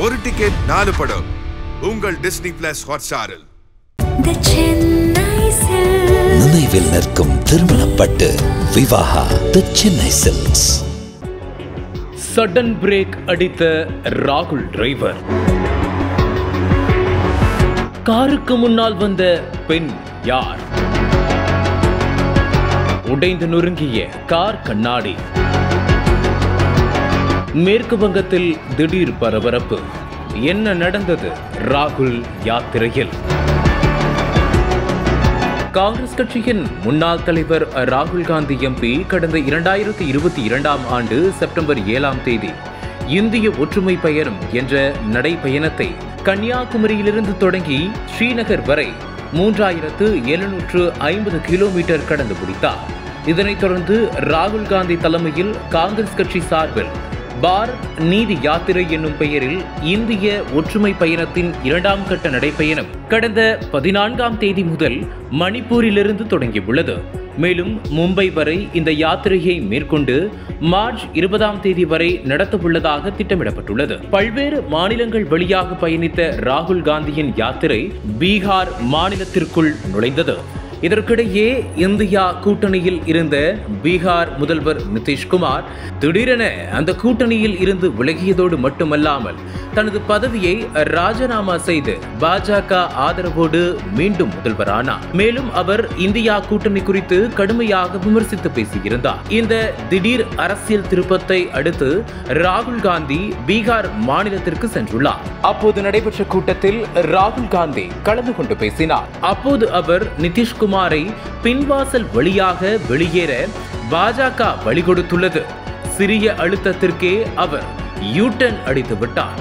ஒரு டிக்கெட் 4 படம் உங்கள் டிஸ்னி பிளஸ் ஹாட்ஸ்டாரில். நினைவில் நிற்கும் திருமணப்பட்டு விவாஹா தி சென்னை சில்க்ஸ். சடன் பிரேக் அடித்த ராகுல் டிரைவர். காருக்கு முன்னால் வந்த பெண் யார்? உடைந்து நொறுங்கிய கார் கண்ணாடி. மேற்கு வங்கத்தில் திடீர் பரபரப்பு. என்ன நடந்தது ராகுல் யாத்திரையில்? காங்கிரஸ் கட்சியின் முன்னாள் தலைவர் ராகுல் காந்தி எம்பி கடந்த 2022ஆம் ஆண்டு செப்டம்பர் 7ஆம் தேதி இந்திய ஒற்றுமை பயணம் என்ற நடைப்பயணத்தை கன்னியாகுமரியிலிருந்து தொடங்கி ஸ்ரீநகர் வரை 3750 கிலோமீட்டர் கடந்து முடித்தார். இதனைத் தொடர்ந்து ராகுல் காந்தி தலைமையில் காங்கிரஸ் கட்சி சார்பில் பாரத் நீதி யாத்திரை என்னும் பெயரில் இந்திய ஒற்றுமை பயணத்தின் 2ஆம் கட்ட நடைப்பயணம் கடந்த 14ஆம் தேதி முதல் மணிப்பூரிலிருந்து தொடங்கியுள்ளது. மேலும் மும்பை வரை இந்த யாத்திரையை மேற்கொண்டு மார்ச் 20ஆம் தேதி வரை நடத்தவுள்ளதாக திட்டமிடப்பட்டுள்ளது. பல்வேறு மாநிலங்கள் வழியாக பயணித்த ராகுல் காந்தியின் யாத்திரை பீகார் மாநிலத்திற்குள் நுழைந்தது. இதற்கிடையே இந்தியா கூட்டணியில் இருந்த பீகார் முதல்வர் நிதிஷ்குமார் திடீரென அந்த கூட்டணியில் இருந்து விலகியதோடு மட்டுமல்லாமல் தனது பதவியை ராஜினாமா செய்து பாஜக ஆதரவோடு மீண்டும் முதல்வரானார். மேலும் அவர் இந்தியா கூட்டணி குறித்து கடுமையாக விமர்சித்து பேசியிருந்தார். இந்த திடீர் அரசியல் திருப்பத்தை அடுத்து ராகுல் காந்தி பீகார் மாநிலத்திற்கு சென்றுள்ளார். அப்போது நடைபெற்ற கூட்டத்தில் ராகுல் காந்தி கலந்து கொண்டு பேசினார். அப்போது அவர் நிதிஷ்குமார் பின்வாசல் வழியாக வெளியேற பாஜக வழி கொடுத்துள்ளது. சிறிய அழுத்தத்திற்கே அவர் யூ-டர்ன் அடித்து விட்டார்.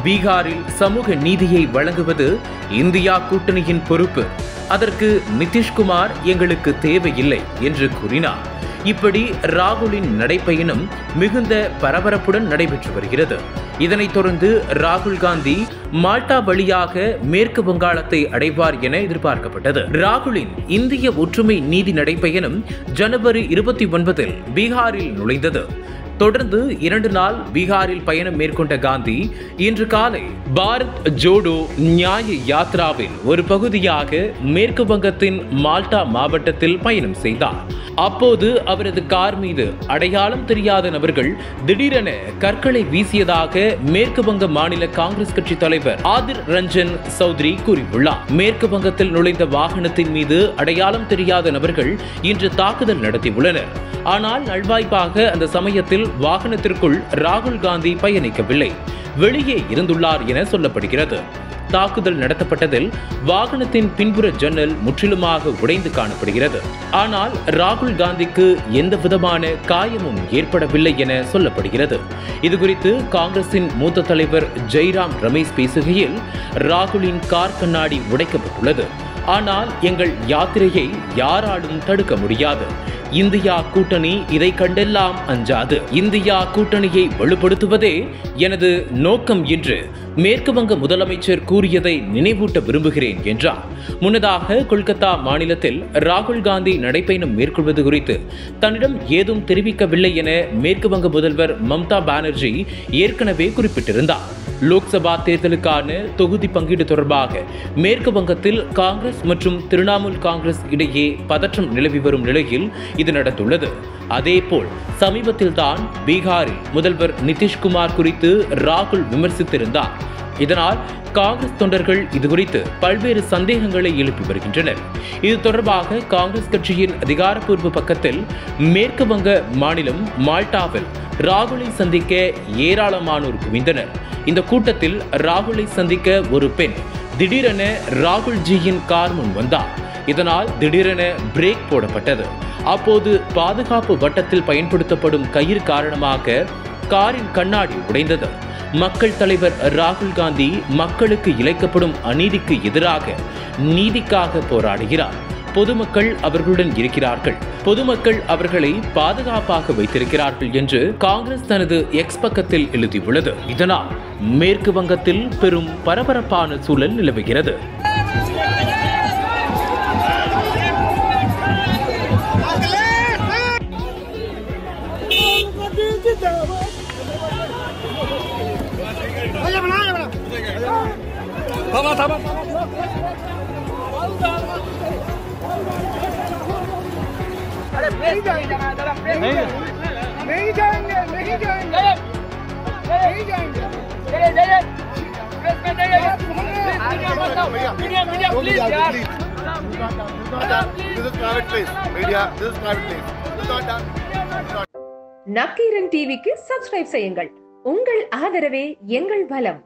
பீகாரில் சமூக நீதியை வழங்குவது இந்தியா கூட்டணியின் பொறுப்பு. அதற்கு நிதிஷ்குமார் எங்களுக்கு தேவையில்லை என்று கூறினார். இப்படி ராகுலின் நடைப்பயணம் மிகுந்த பரபரப்புடன் நடைபெற்று வருகிறது. இதனைத் தொடர்ந்து ராகுல் காந்தி மால்டா வழியாக மேற்கு வங்காளத்தை அடைவார் என எதிர்பார்க்கப்பட்டது. ராகுலின் இந்திய ஒற்றுமை நீதி நடைப்பயணம் ஜனவரி 29இல் பீகாரில் நுழைந்தது. தொடர்ந்து 2 நாள் பீகாரில் பயணம் மேற்கொண்ட காந்தி இன்று காலை பாரத் ஜோடோ நியாய யாத்ராவின் ஒரு பகுதியாக மேற்கு வங்கத்தின் மால்டா மாவட்டத்தில் பயணம் செய்தார். அப்போது அவரது கார் மீது அடையாளம் தெரியாத நபர்கள் திடீரென கற்களை வீசியதாக மேற்கு வங்க மாநில காங்கிரஸ் கட்சி தலைவர் ஆதிர் ரஞ்சன் சௌத்ரி கூறியுள்ளார். மேற்கு வங்கத்தில் நுழைந்த வாகனத்தின் மீது அடையாளம் தெரியாத நபர்கள் இன்று தாக்குதல் நடத்தியுள்ளனர். ஆனால் நல்வாய்ப்பாக அந்த சமயத்தில் வாகனத்திற்குள் ராகுல் காந்தி பயணிக்கவில்லை, வெளியே இருந்துள்ளார் என சொல்லப்படுகிறது. தாக்குதல் நடத்தப்பட்டதில் வாகனத்தின் பின்புற ஜன்னல் முற்றிலுமாக உடைந்து காணப்படுகிறது. ஆனால் ராகுல் காந்திக்கு எந்த விதமான காயமும் ஏற்படவில்லை என சொல்லப்படுகிறது. இதுகுறித்து காங்கிரசின் மூத்த தலைவர் ஜெய்ராம் ரமேஷ் பேசுகையில், ராகுலின் கார் கண்ணாடி உடைக்கப்பட்டுள்ளது. ஆனால் எங்கள் யாத்திரையை யாராலும் தடுக்க முடியாது. இந்தியா கூட்டணி இதை கண்டெல்லாம் அஞ்சாது. இந்தியா கூட்டணியை வலுப்படுத்துவதே எனது நோக்கம் என்று மேற்கு வங்க முதலமைச்சர் கூறியதை நினைவூட்ட விரும்புகிறேன் என்றார். முன்னதாக கொல்கத்தா மாநிலத்தில் ராகுல் காந்தி நடைப்பயணம் மேற்கொள்வது குறித்து தன்னிடம் ஏதும் தெரிவிக்கவில்லை என மேற்கு வங்க முதல்வர் மம்தா பானர்ஜி ஏற்கனவே குறிப்பிட்டிருந்தார். லோக்சபா தேர்தலுக்கான தொகுதி பங்கீடு தொடர்பாக மேற்கு வங்கத்தில் காங்கிரஸ் மற்றும் திரிணாமுல் காங்கிரஸ் இடையே பதற்றம் நிலவி வரும் நிலையில் இது நடந்துள்ளது. அதேபோல் சமீபத்தில் தான் பீகாரில் முதல்வர் நிதிஷ்குமார் குறித்து ராகுல் விமர்சித்திருந்தார். இதனால் காங்கிரஸ் தொண்டர்கள் இதுகுறித்து பல்வேறு சந்தேகங்களை எழுப்பி வருகின்றனர். இது தொடர்பாக காங்கிரஸ் கட்சியின் அதிகாரப்பூர்வ பக்கத்தில் மேற்கு வங்க மாநிலம் மால்டாவில் ராகுலை சந்திக்க ஏராளமானோர் குவிந்தனர். இந்த கூட்டத்தில் ராகுலை சந்திக்க ஒரு பெண் திடீரென ராகுல்ஜியின் கார் முன் வந்தார். இதனால் திடீரென பிரேக் போடப்பட்டது. அப்போது பாதுகாப்பு வட்டத்தில் பயன்படுத்தப்படும் கயிறு காரணமாக காரின் கண்ணாடி உடைந்தது. மக்கள் தலைவர் ராகுல் காந்தி மக்களுக்கு இழைக்கப்படும் அநீதிக்கு எதிராக நீதிக்காக போராடுகிறார். பொதுமக்கள் அவர்களுடன் இருக்கிறார்கள், பொதுமக்கள் அவர்களை பாதுகாப்பாக வைத்திருக்கிறார்கள் என்று காங்கிரஸ் தனது எக்ஸ் பக்கத்தில் எழுதியுள்ளது. இதனால் மேற்கு வங்கத்தில் பெரும் பரபரப்பான சூழல் நிலவுகிறது. जिंदाबाद नहीं जाएंगे, नहीं जाएंगे, नहीं जाएंगे, नहीं जाएंगे। मीडिया प्लीज यार, this is private place. Media, this is private place. This is not done. Nakkeeran டிவிக்கு சப்ஸ்கிரைப் செய்யுங்கள். உங்கள் ஆதரவே எங்கள் பலம்.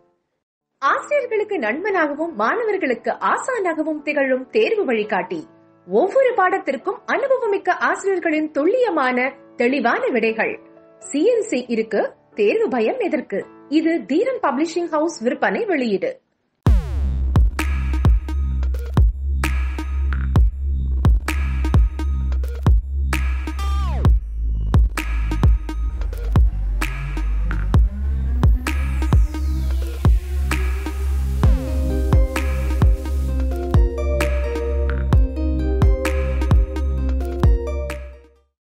ஆசிரியர்களுக்கு நண்பனாகவும் மாணவர்களுக்கு ஆசானாகவும் திகழும் தேர்வு வழிகாட்டி. ஒவ்வொரு பாடத்திற்கும் அனுபவமிக்க ஆசிரியர்களின் துல்லியமான தெளிவான விடைகள். CNC இருக்கு, தேர்வு பயம் எதற்கு? இது தீரன் பப்ளிஷிங் ஹவுஸ் விற்பனை வெளியீடு.